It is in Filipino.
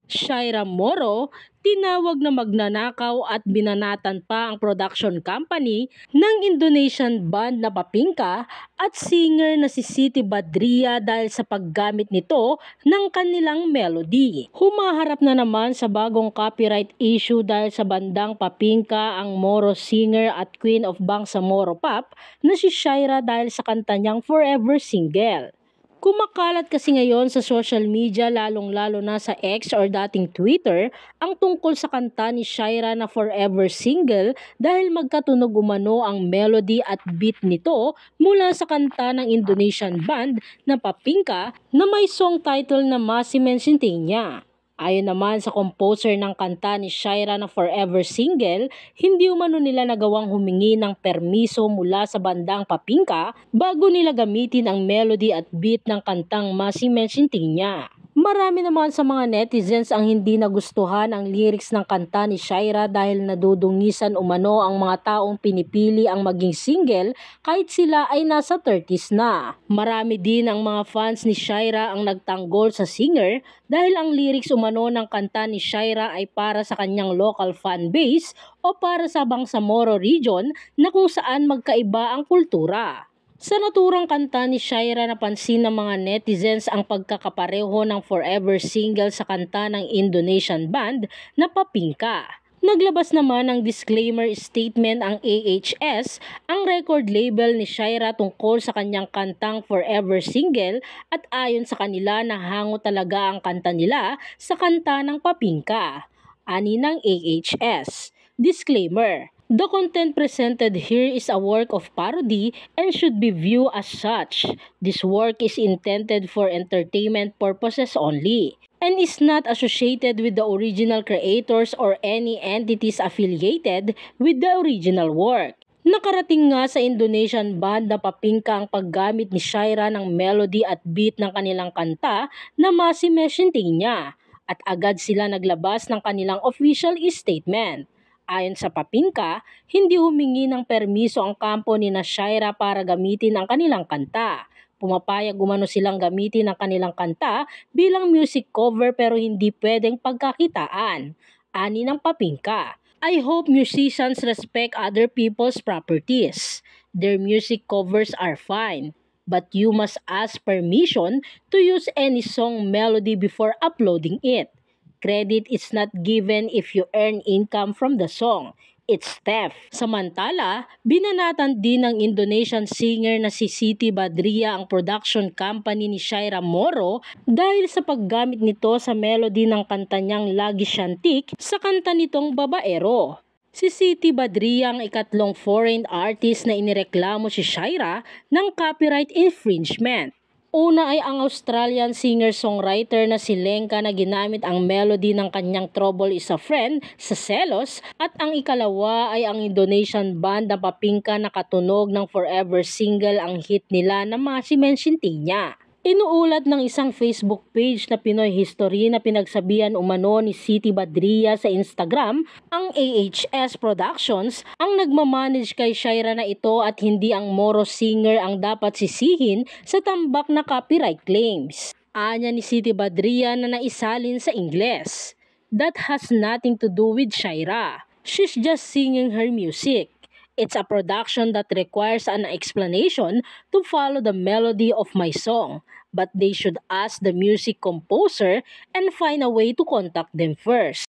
Shaira Moro, tinawag na magnanakaw at binanatan pa ang production company ng Indonesian band na Papingka at singer na si Siti Badriah dahil sa paggamit nito ng kanilang melody. Humaharap na naman sa bagong copyright issue dahil sa bandang Papingka ang Moro singer at Queen of Bangsamoro Pop na si Shaira dahil sa kanta niyang Forever single. Kumakalat kasi ngayon sa social media lalong-lalo na sa X or dating Twitter ang tungkol sa kanta ni Shaira na Forever single dahil magkatunog umano ang melody at beat nito mula sa kanta ng Indonesian band na Papingka na may song title na Masimen Sintinya. Ayon naman sa composer ng kanta ni Shaira na Forever single, hindi umano nila nagawang humingi ng permiso mula sa bandang Papingka bago nila gamitin ang melody at beat ng kantang Masimen Sintinya. Marami naman sa mga netizens ang hindi nagustuhan ang lyrics ng kanta ni Shaira dahil nadudungisan umano ang mga taong pinipili ang maging single kahit sila ay nasa 30s na. Marami din ang mga fans ni Shaira ang nagtanggol sa singer dahil ang lyrics umano ng kanta ni Shaira ay para sa kanyang local fan base o para sa Bangsamoro region na kung saan magkaiba ang kultura. Sa naturang kanta ni Shaira napansin ng mga netizens ang pagkakapareho ng Forever single sa kanta ng Indonesian band na Papingka. Naglabas naman ng disclaimer statement ang AHS, ang record label ni Shaira tungkol sa kanyang kantang Forever single at ayon sa kanila nahango talaga ang kanta nila sa kanta ng Papingka. Ani ng AHS. Disclaimer. The content presented here is a work of parody and should be viewed as such. This work is intended for entertainment purposes only and is not associated with the original creators or any entities affiliated with the original work. Nakarating nga sa Indonesian band na Papingka ang paggamit ni Shaira ng melody at beat ng kanilang kanta na Masimen Sintinya at agad sila naglabas ng kanilang official statement. Ayon sa Papingka, hindi humingi ng permiso ang kampo ni Shaira para gamitin ang kanilang kanta. Pumapayag umano silang gamitin ang kanilang kanta bilang music cover pero hindi pwedeng pagkakitaan. Ani ng Papingka, I hope musicians respect other people's properties. Their music covers are fine, but you must ask permission to use any song melody before uploading it. Credit is not given if you earn income from the song. It's theft. Samantala, binanatan din ng Indonesian singer na si Siti Badriah ang production company ni Shaira Moro dahil sa paggamit nito sa melody ng kanta niyang Lagi Syantik sa kanta nitong Babaero. Si Siti Badriah ang ikatlong foreign artist na inireklamo si Shaira ng copyright infringement. Una ay ang Australian singer-songwriter na si Lenka na ginamit ang melody ng kanyang Trouble is a Friend sa Selos at ang ikalawa ay ang Indonesian band na Papingka na katunog ng Forever single ang hit nila na Masimen Sintinya. Inuulat ng isang Facebook page na Pinoy History na pinagsabihan umano ni Siti Badriah sa Instagram ang AHS Productions ang nagmamanage kay Shaira na ito at hindi ang Moro singer ang dapat sisihin sa tambak na copyright claims. Anya ni Siti Badriah na naisalin sa Ingles. That has nothing to do with Shaira. She's just singing her music. It's a production that requires an explanation to follow the melody of my song, but they should ask the music composer and find a way to contact them first.